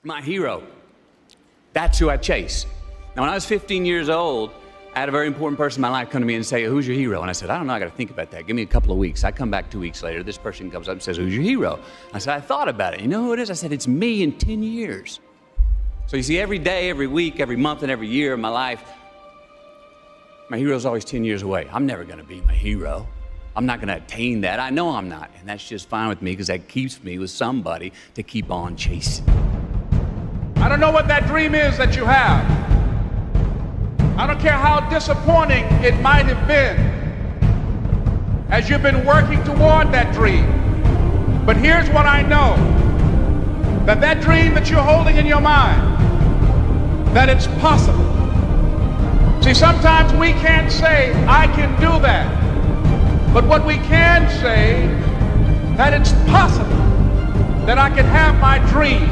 My hero. That's who I chase. Now, when I was 15 years old, I had a very important person in my life come to me and say, who's your hero? And I said, I don't know, I got to think about that. Give me a couple of weeks. I come back 2 weeks later. This person comes up and says, who's your hero? I said, I thought about it. You know who it is? I said, it's me in 10 years. So you see, every day, every week, every month, and every year of my life, my hero's always 10 years away. I'm never going to be my hero. I'm not going to attain that. I know I'm not. And that's just fine with me because that keeps me with somebody to keep on chasing. I don't know what that dream is that you have. I don't care how disappointing it might have been as you've been working toward that dream. But here's what I know, that dream that you're holding in your mind, that it's possible. See, sometimes we can't say, I can do that. But what we can say, that it's possible that I can have my dream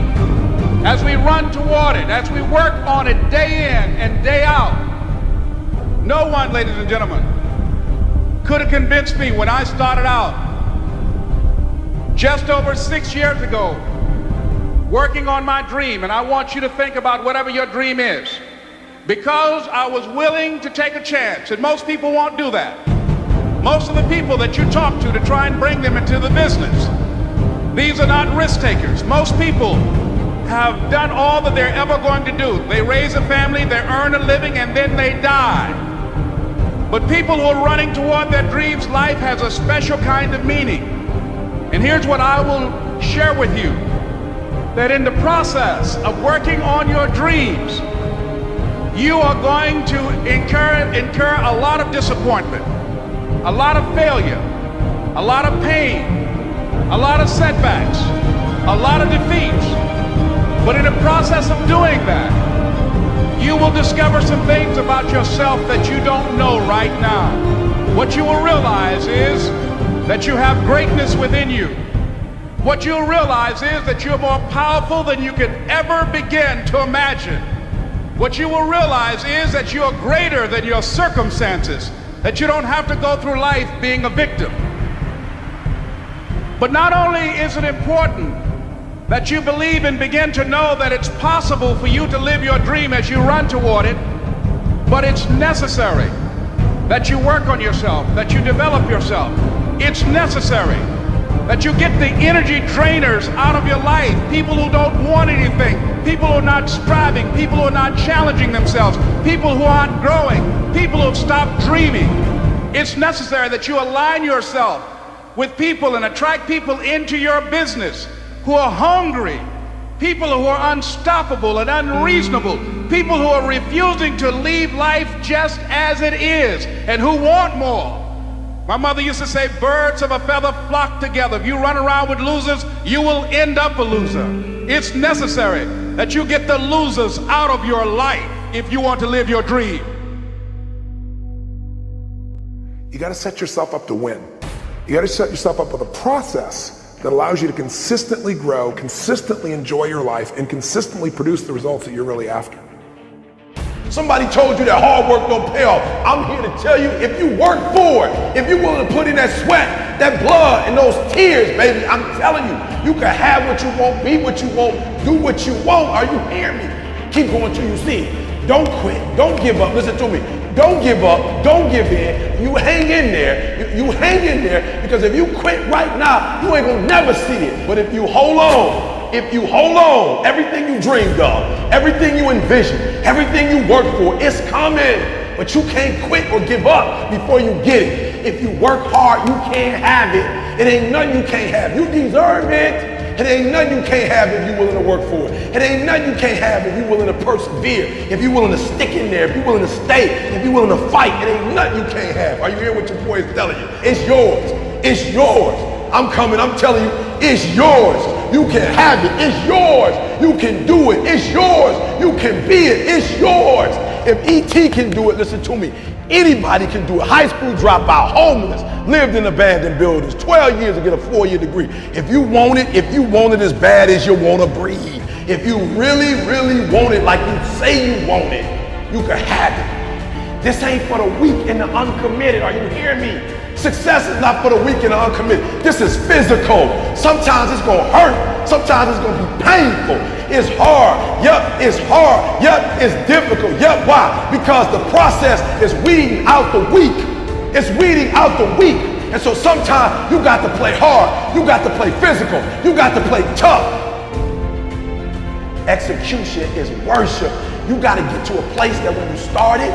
as we run toward it, as we work on it day in and day out. No one, ladies and gentlemen, could have convinced me when I started out just over 6 years ago working on my dream. And I want you to think about whatever your dream is, because I was willing to take a chance. And most people won't do that. Most of the people that you talk to try and bring them into the business, these are not risk takers. Most people have done all that they're ever going to do. They raise a family, they earn a living, and then they die. But people who are running toward their dreams, life has a special kind of meaning. And here's what I will share with you, that in the process of working on your dreams, you are going to incur a lot of disappointment, a lot of failure, a lot of pain, a lot of setbacks, a lot of defeats. But in the process of doing that, you will discover some things about yourself that you don't know right now. What you will realize is that you have greatness within you. What you'll realize is that you're more powerful than you could ever begin to imagine. What you will realize is that you're greater than your circumstances, that you don't have to go through life being a victim. But not only is it important that you believe and begin to know that it's possible for you to live your dream as you run toward it, but it's necessary that you work on yourself, that you develop yourself. It's necessary that you get the energy drainers out of your life, people who don't want anything, people who are not striving, people who are not challenging themselves, people who aren't growing, people who have stopped dreaming. It's necessary that you align yourself with people and attract people into your business who are hungry, people who are unstoppable and unreasonable, people who are refusing to leave life just as it is and who want more. My mother used to say, birds of a feather flock together. If you run around with losers, you will end up a loser. It's necessary that you get the losers out of your life if you want to live your dream. You got to set yourself up to win. You got to set yourself up with a process that allows you to consistently grow, consistently enjoy your life, and consistently produce the results that you're really after. Somebody told you that hard work don't pay off. I'm here to tell you, if you work for it, if you're willing to put in that sweat, that blood, and those tears, baby, I'm telling you, you can have what you want, be what you want, do what you want. Are you hearing me? Keep going till you see it. Don't quit. Don't give up. Listen to me. Don't give up. Don't give in. You hang in there. You hang in there, because if you quit right now, you ain't gonna never see it. But if you hold on, everything you dreamed of, everything you envisioned, everything you worked for, it's coming. But you can't quit or give up before you get it. If you work hard, you can't have it. It ain't nothing you can't have. You deserve it. It ain't nothing you can't have if you're willing to work for it. It ain't nothing you can't have if you're willing to persevere, if you're willing to stick in there, if you're willing to stay, if you're willing to fight. It ain't nothing you can't have. Are you hearing what your boy is telling you? It's yours. It's yours. I'm telling you, it's yours. You can have it. It's yours. You can do it. It's yours. You can be it. It's yours. If E.T. can do it, listen to me, anybody can do it. High school dropout, homeless, lived in abandoned buildings, 12 years to get a 4-year degree. If you want it as bad as you want to breathe, if you really, really want it like you say you want it, you can have it. This ain't for the weak and the uncommitted. Are you hearing me? Success is not for the weak and the uncommitted. This is physical. Sometimes it's gonna hurt. Sometimes it's gonna be painful. It's hard. Yep, it's hard. Yep, it's difficult. Yep, why? Because the process is weeding out the weak. It's weeding out the weak. And so sometimes you got to play hard. You got to play physical. You got to play tough. Execution is worship. You got to get to a place that when you start it,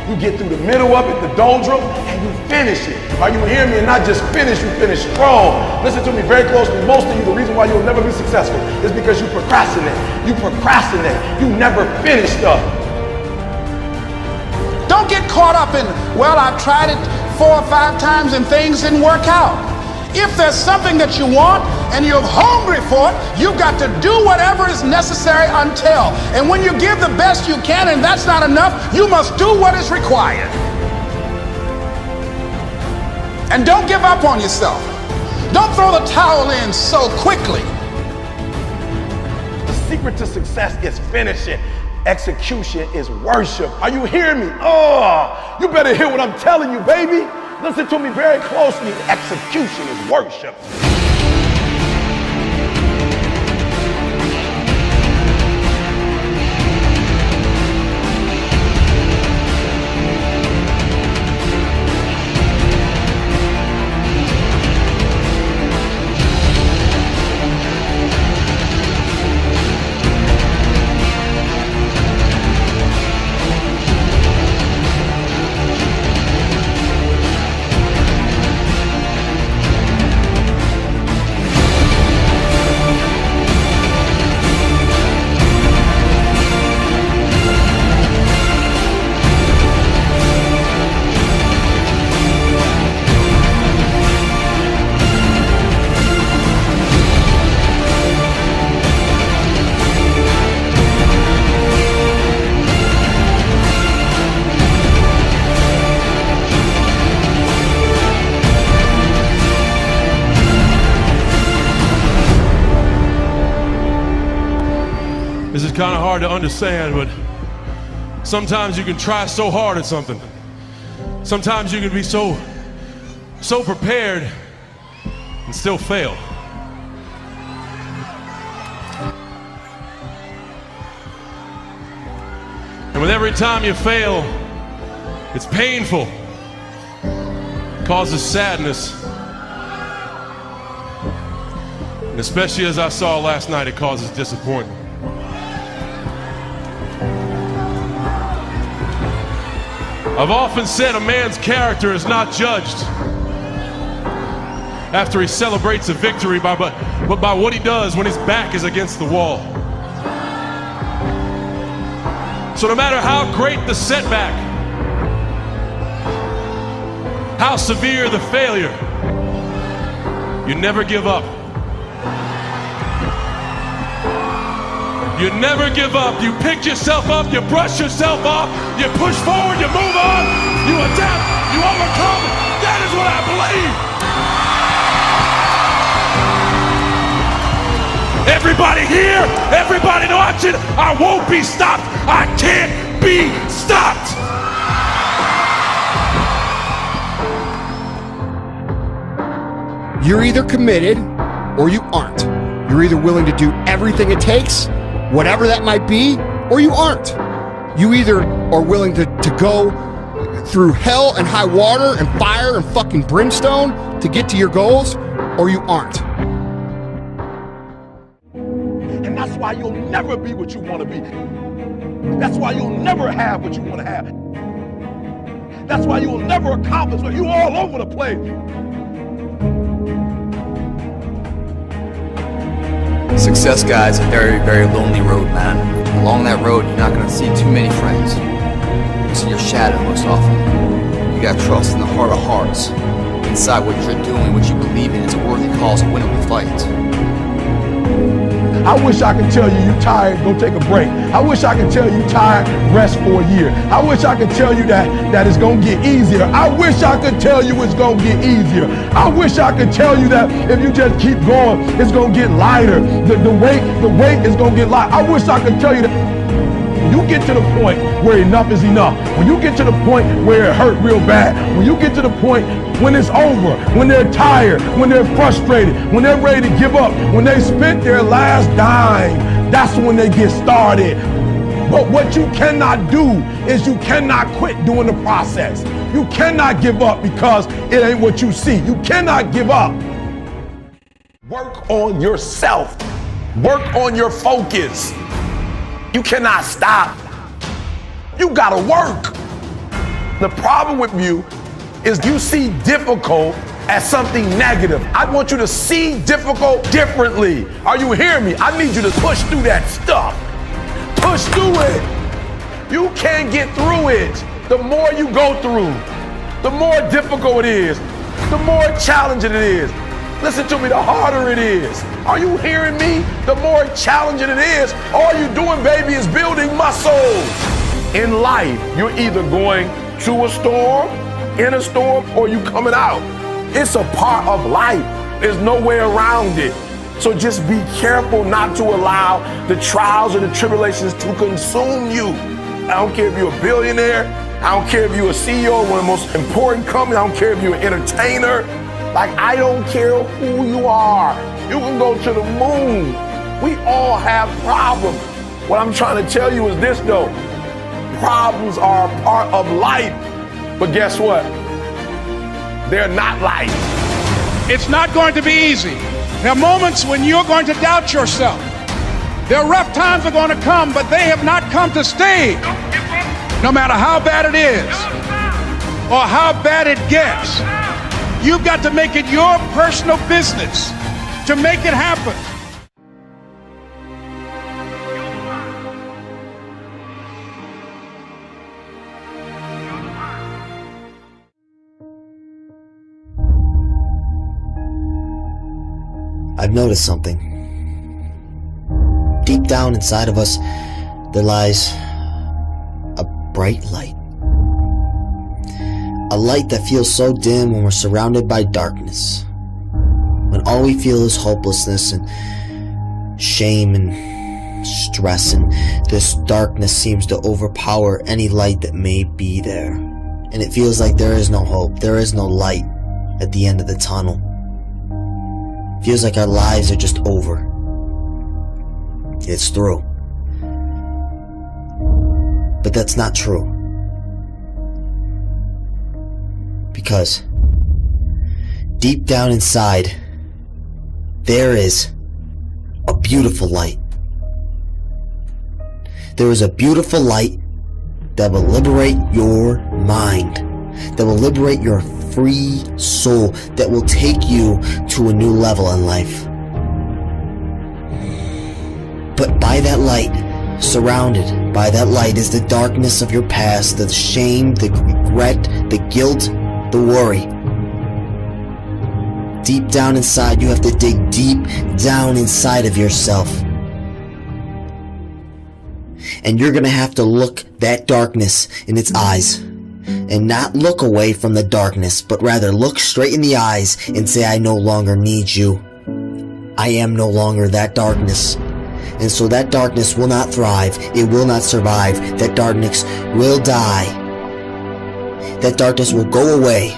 you get through the middle of it, the doldrum, and you finish it. Are you hearing me? And not just finish, you finish strong. Listen to me very closely. Most of you, the reason why you'll never be successful is because you procrastinate. You procrastinate. You never finish stuff. Don't get caught up in, well, I tried it 4 or 5 times and things didn't work out. If there's something that you want and you're hungry for it, you've got to do whatever is necessary until. And when you give the best you can and that's not enough, you must do what is required. And don't give up on yourself. Don't throw the towel in so quickly. The secret to success is finishing. Execution is worship. Are you hearing me? Oh, you better hear what I'm telling you, baby. Listen to me very closely. Execution is worship. This is kind of hard to understand, but sometimes you can try so hard at something. Sometimes you can be so prepared and still fail. And with every time you fail, it's painful. It causes sadness. And especially as I saw last night, it causes disappointment. I've often said a man's character is not judged after he celebrates a victory, but by what he does when his back is against the wall. So no matter how great the setback, how severe the failure, you never give up. You never give up. You pick yourself up, you brush yourself off, you push forward, you move on, you adapt, you overcome. That is what I believe. Everybody here, everybody watching, I won't be stopped. I can't be stopped. You're either committed or you aren't. You're either willing to do everything it takes, whatever that might be, or you aren't. You either are willing to go through hell and high water and fire and fucking brimstone to get to your goals, or you aren't. And that's why you'll never be what you want to be. That's why you'll never have what you want to have. That's why you'll never accomplish what you're all over the place. Success, guys, a very, very lonely road, man. Along that road, you're not gonna see too many friends. You see your shadow most often. You gotta trust in the heart of hearts. Inside what you're doing, what you believe in, is a worthy cause, a winnable fight. I wish I could tell you you're tired, go take a break. I wish I could tell you tired, rest for a year. I wish I could tell you that it's gonna get easier. I wish I could tell you it's gonna get easier. I wish I could tell you that if you just keep going, it's gonna get lighter. The weight is gonna get light. I wish I could tell you that you get to the point where enough is enough, when you get to the point where it hurt real bad, when you get to the point when it's over, when they're tired, when they're frustrated, when they're ready to give up, when they spent their last dime, that's when they get started. But what you cannot do is you cannot quit doing the process. You cannot give up because it ain't what you see. You cannot give up. Work on yourself. Work on your focus. You cannot stop. You gotta work. The problem with you is you see difficult as something negative. I want you to see difficult differently. Are you hearing me? I need you to push through that stuff. Push through it. You can't get through it. The more you go through, the more difficult it is, the more challenging it is. Listen to me, the harder it is. Are you hearing me? The more challenging it is, all you're doing, baby, is building muscles. In life, you're either going to a storm, in a storm, or you coming out. It's a part of life. There's no way around it. So just be careful not to allow the trials and the tribulations to consume you. I don't care if you're a billionaire. I don't care if you're a CEO of one of the most important companies. I don't care if you're an entertainer. Like, I don't care who you are. You can go to the moon. We all have problems. What I'm trying to tell you is this, though. Problems are a part of life. But guess what? They're not life. It's not going to be easy. There are moments when you're going to doubt yourself. There are rough times are going to come, but they have not come to stay. No matter how bad it is or how bad it gets, you've got to make it your personal business to make it happen. I've noticed something. Deep down inside of us, there lies a bright light. A light that feels so dim when we're surrounded by darkness. When all we feel is hopelessness and shame and stress, and this darkness seems to overpower any light that may be there. And it feels like there is no hope, there is no light at the end of the tunnel. Feels like our lives are just over. It's through. But that's not true. Because deep down inside, there is a beautiful light. There is a beautiful light that will liberate your mind, that will liberate your free soul, that will take you to a new level in life. But by that light, surrounded by that light, is the darkness of your past, the shame, the regret, the guilt, the worry. Deep down inside, you have to dig deep down inside of yourself. And you're gonna have to look that darkness in its eyes. And not look away from the darkness, but rather look straight in the eyes and say, I no longer need you. I am no longer that darkness. And so that darkness will not thrive. It will not survive. That darkness will die. That darkness will go away.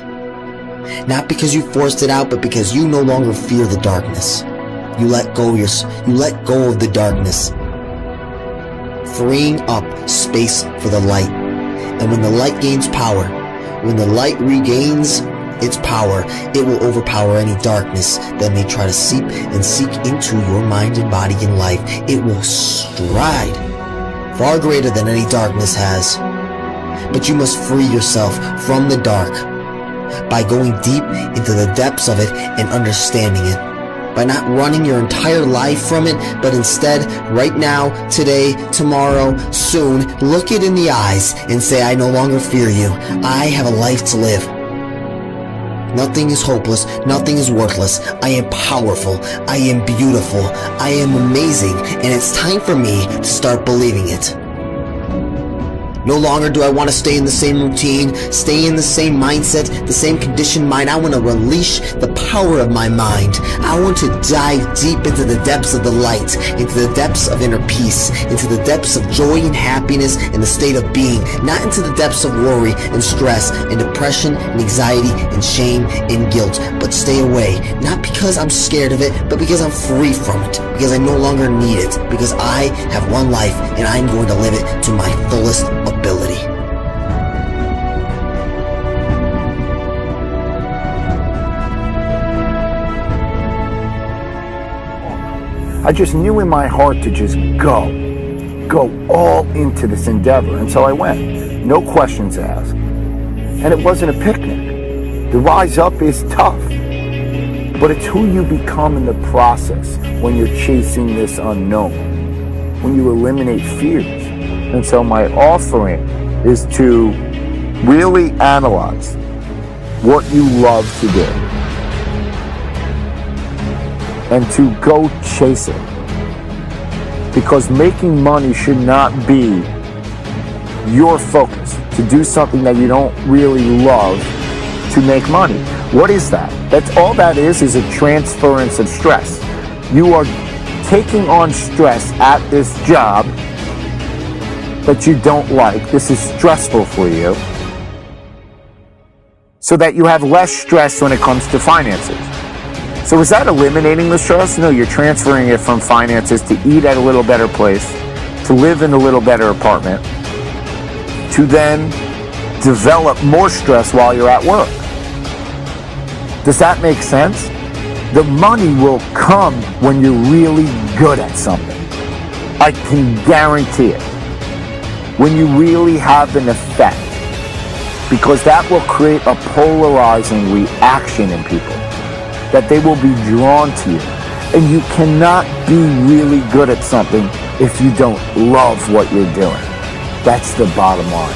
Not because you forced it out, but because you no longer fear the darkness. You let go of the darkness, freeing up space for the light. And when the light gains power, when the light regains its power, it will overpower any darkness that may try to seep and seek into your mind and body and life. It will stride far greater than any darkness has. But you must free yourself from the dark by going deep into the depths of it and understanding it. By not running your entire life from it, but instead, right now, today, tomorrow, soon, look it in the eyes and say, I no longer fear you. I have a life to live. Nothing is hopeless. Nothing is worthless. I am powerful. I am beautiful. I am amazing. And it's time for me to start believing it. No longer do I want to stay in the same routine, stay in the same mindset, the same conditioned mind. I want to unleash the power of my mind. I want to dive deep into the depths of the light, into the depths of inner peace, into the depths of joy and happiness and the state of being, not into the depths of worry and stress and depression and anxiety and shame and guilt, but stay away, not because I'm scared of it, but because I'm free from it, because I no longer need it, because I have one life and I'm going to live it to my fullest ability. I just knew in my heart to just go all into this endeavor, and so I went, no questions asked. And it wasn't a picnic. The rise up is tough, but it's who you become in the process when you're chasing this unknown, when you eliminate fears. And so my offering is to really analyze what you love to do and to go chase it. Because making money should not be your focus, to do something that you don't really love to make money. What is that? That's all that is a transference of stress. You are taking on stress at this job that you don't like. This is stressful for you, so that you have less stress when it comes to finances. So is that eliminating the stress? No, you're transferring it from finances to eat at a little better place, to live in a little better apartment, to then develop more stress while you're at work. Does that make sense? The money will come when you're really good at something. I can guarantee it. When you really have an effect. Because that will create a polarizing reaction in people. That they will be drawn to you. And you cannot be really good at something if you don't love what you're doing. That's the bottom line.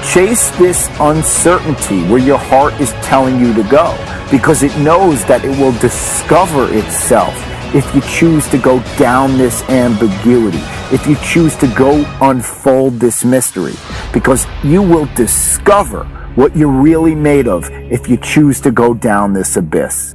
Chase this uncertainty where your heart is telling you to go, because it knows that it will discover itself if you choose to go down this ambiguity, if you choose to go unfold this mystery, because you will discover what you're really made of if you choose to go down this abyss.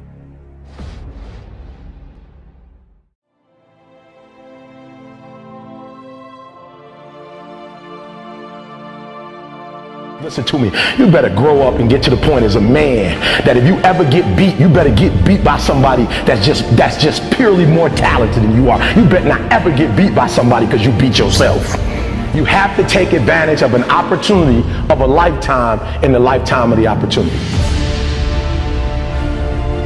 Listen to me. You better grow up and get to the point as a man that if you ever get beat, you better get beat by somebody that's just purely more talented than you are. You better not ever get beat by somebody because you beat yourself. You have to take advantage of an opportunity of a lifetime in the lifetime of the opportunity.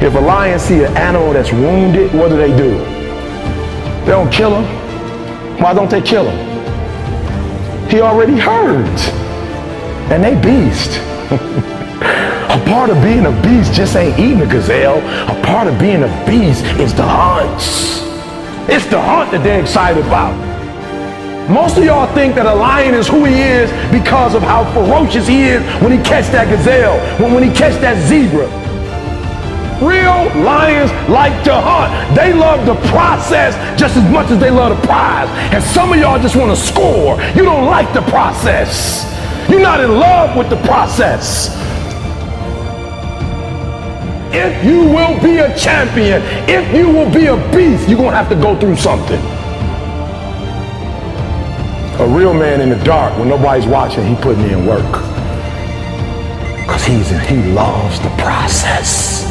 If a lion see an animal that's wounded, what do? They don't kill him. Why don't they kill him? He already hurt. And they beast. A part of being a beast just ain't eating a gazelle. A part of being a beast is the hunts. It's the hunt that they're excited about. Most of y'all think that a lion is who he is because of how ferocious he is when he catch that gazelle, when he catch that zebra. Real lions like to hunt. They love the process just as much as they love the prize. And some of y'all just want to score. You don't like the process. You're not in love with the process. If you will be a champion, if you will be a beast, you're going to have to go through something. A real man in the dark, when nobody's watching, he putting in work. Because he loves the process.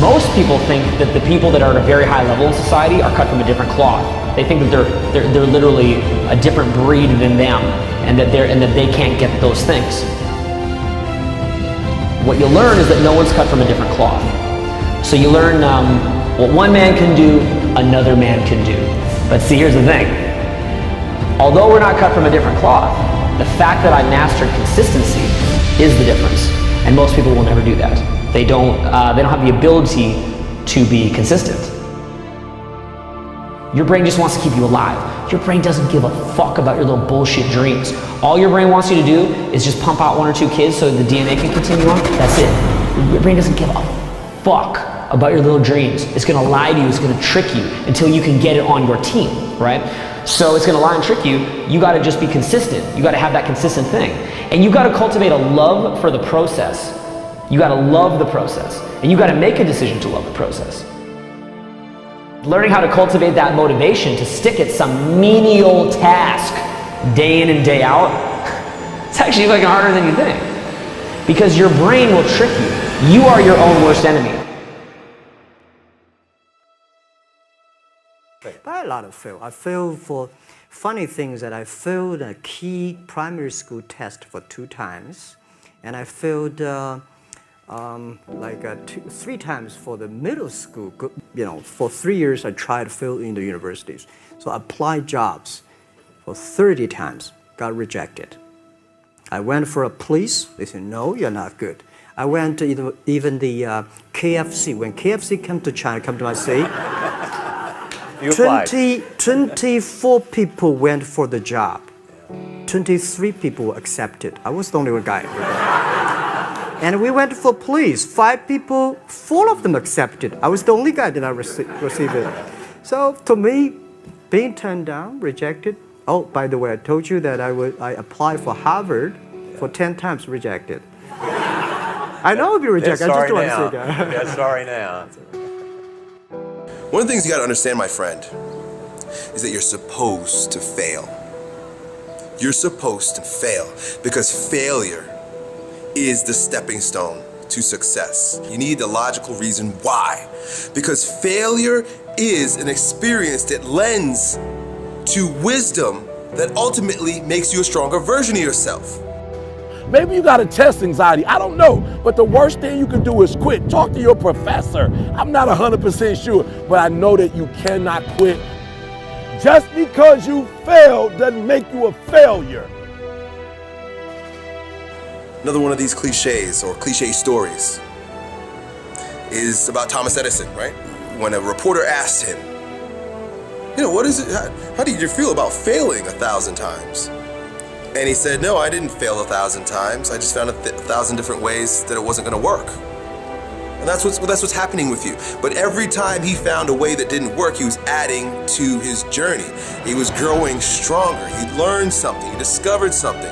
Most people think that the people that are at a very high level in society are cut from a different cloth. They think that they're literally a different breed than them, and that they can't get those things. What you learn is that no one's cut from a different cloth. So you learn what one man can do, another man can do. But see, here's the thing. Although we're not cut from a different cloth, the fact that I mastered consistency is the difference. And most people will never do that. They don't have the ability to be consistent. Your brain just wants to keep you alive. Your brain doesn't give a fuck about your little bullshit dreams. All your brain wants you to do is just pump out 1 or 2 kids so the DNA can continue on. That's it. Your brain doesn't give a fuck about your little dreams. It's gonna lie to you, it's gonna trick you until you can get it on your team. right? So it's gonna lie and trick you. You gotta just be consistent. You gotta have that consistent thing. And you gotta cultivate a love for the process. You gotta love the process. And you gotta make a decision to love the process. Learning how to cultivate that motivation to stick at some menial task day in and day out, it's actually fucking harder than you think. Because your brain will trick you. You are your own worst enemy. By a lot of fail. I failed for funny things that I failed a key primary school test for 2 times, and I failed 3 times for the middle school. You know, for 3 years I tried to fail in the universities. So I applied jobs for 30 times, got rejected. I went for a police. They said, no, you're not good. I went to even the KFC. When KFC came to China, come to my city, 24 people went for the job. 23 people were accepted. I was the only one guy. And we went for police. 5 people, 4 of them accepted. I was the only guy that I received it. So to me, being turned down, rejected. Oh, by the way, I told you that I applied for Harvard for 10 times, rejected. I know I'll be rejected. I just don't want to say that. Yeah, sorry now. One of the things you got to understand, my friend, is that you're supposed to fail. You're supposed to fail because failure is the stepping stone to success. You need the logical reason why. Because failure is an experience that lends to wisdom that ultimately makes you a stronger version of yourself. Maybe you got a test anxiety, I don't know, but the worst thing you can do is quit. Talk to your professor. I'm not 100% sure, but I know that you cannot quit. Just because you failed doesn't make you a failure. Another one of these cliches or cliche stories is about Thomas Edison, right? When a reporter asked him, you know, what is it, how did you feel about failing 1,000 times? And he said, no, I didn't fail 1,000 times. I just found 1,000 different ways that it wasn't gonna work. And that's what's happening with you. But every time he found a way that didn't work, he was adding to his journey. He was growing stronger. He learned something, he discovered something.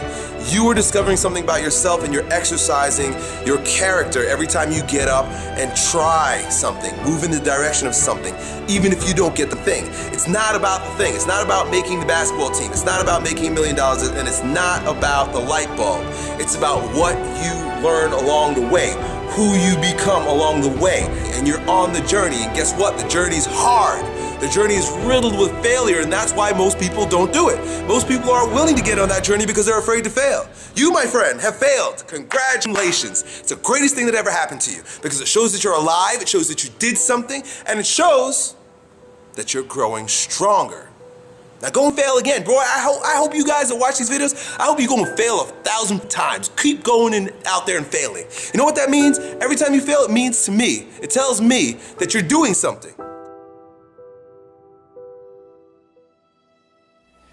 You are discovering something about yourself and you're exercising your character every time you get up and try something, move in the direction of something, even if you don't get the thing. It's not about the thing. It's not about making the basketball team. It's not about making $1 million, and it's not about the light bulb. It's about what you learn along the way, who you become along the way, and you're on the journey. And guess what? The journey's hard. The journey is riddled with failure, and that's why most people don't do it. Most people aren't willing to get on that journey because they're afraid to fail. You, my friend, have failed. Congratulations. It's the greatest thing that ever happened to you because it shows that you're alive, it shows that you did something, and it shows that you're growing stronger. Now go and fail again. Bro, I hope you guys that watch these videos, I hope you go and fail 1,000 times. Keep going out there and failing. You know what that means? Every time you fail, it means to me, it tells me that you're doing something.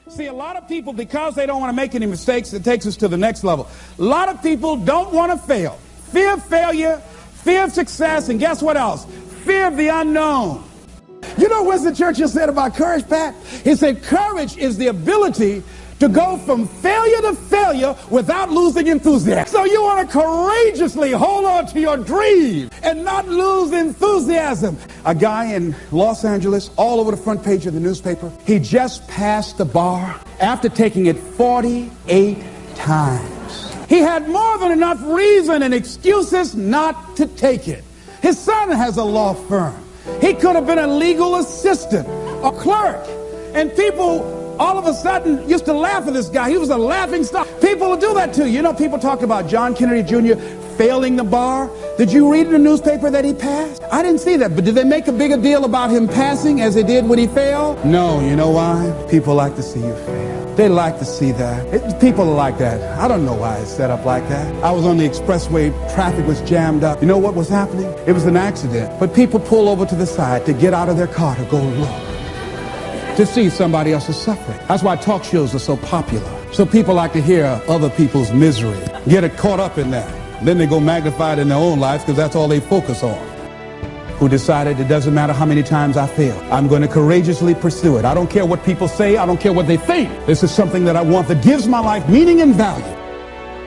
See, a lot of people, because they don't want to make any mistakes, it takes us to the next level. A lot of people don't want to fail. Fear of failure, fear of success, and guess what else? Fear of the unknown. You know what Winston Churchill said about courage, Pat? He said, courage is the ability to go from failure to failure without losing enthusiasm. So you want to courageously hold on to your dream and not lose enthusiasm. A guy in Los Angeles, all over the front page of the newspaper, he just passed the bar after taking it 48 times. He had more than enough reason and excuses not to take it. His son has a law firm. He could have been a legal assistant, a clerk, and people all of a sudden used to laugh at this guy. He was a laughing stock. People will do that too. You know, people talk about John Kennedy Jr. failing the bar. Did you read in the newspaper that he passed? I didn't see that, but did they make a bigger deal about him passing as they did when he failed? No, you know why? People like to see you fail. They like to see that. People are like that. I don't know why it's set up like that. I was on the expressway, traffic was jammed up. You know what was happening? It was an accident. But people pull over to the side to get out of their car to go look, to see somebody else's suffering. That's why talk shows are so popular. So people like to hear other people's misery, get it caught up in that. Then they go magnify it in their own lives because that's all they focus on. who decided it doesn't matter how many times I fail. I'm going to courageously pursue it. I don't care what people say. I don't care what they think. This is something that I want that gives my life meaning and value.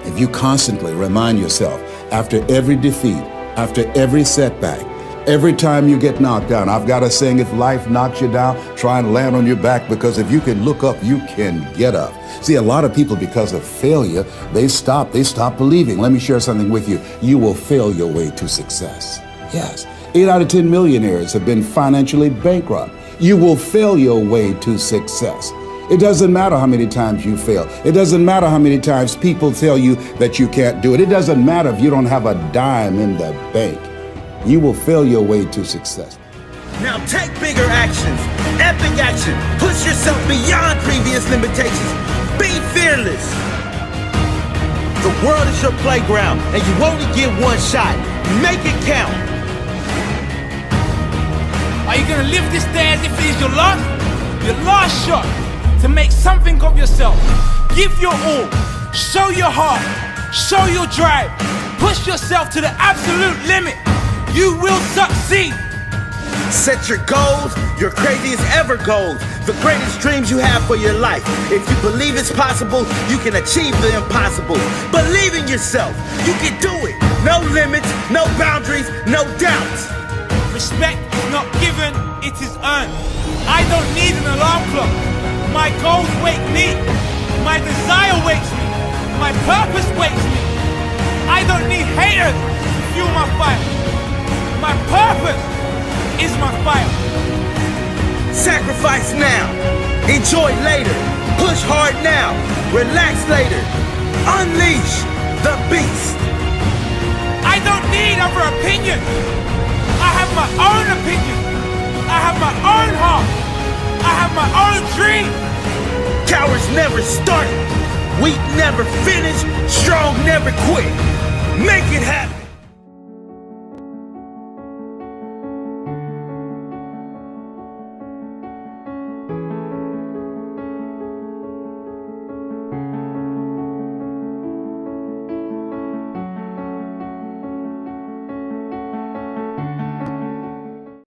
If you constantly remind yourself after every defeat, after every setback, every time you get knocked down, I've got a saying, if life knocks you down, try and land on your back, because if you can look up, you can get up. See, a lot of people, because of failure, they stop believing. Let me share something with you. You will fail your way to success. Yes, 8 out of 10 millionaires have been financially bankrupt. You will fail your way to success. It doesn't matter how many times you fail. It doesn't matter how many times people tell you that you can't do it. It doesn't matter if you don't have a dime in the bank. You will fail your way to success. Now take bigger actions, epic action. Push yourself beyond previous limitations. Be fearless. The world is your playground, and you only get one shot. Make it count. Are you gonna live this day as if it is your last shot to make something of yourself? Give your all, show your heart, show your drive, push yourself to the absolute limit. You will succeed. Set your goals, your craziest ever goals, the greatest dreams you have for your life. If you believe it's possible, you can achieve the impossible. Believe in yourself, you can do it. No limits, no boundaries, no doubts. Respect is not given, it is earned. I don't need an alarm clock. My goals wake me. My desire wakes me. My purpose wakes me. I don't need haters to fuel my fire. My purpose is my fire. Sacrifice now. Enjoy later. Push hard now. Relax later. Unleash the beast. I don't need other opinions. I have my own opinion. I have my own heart. I have my own dream. Cowards never start. Weak never finish. Strong never quit. Make it happen.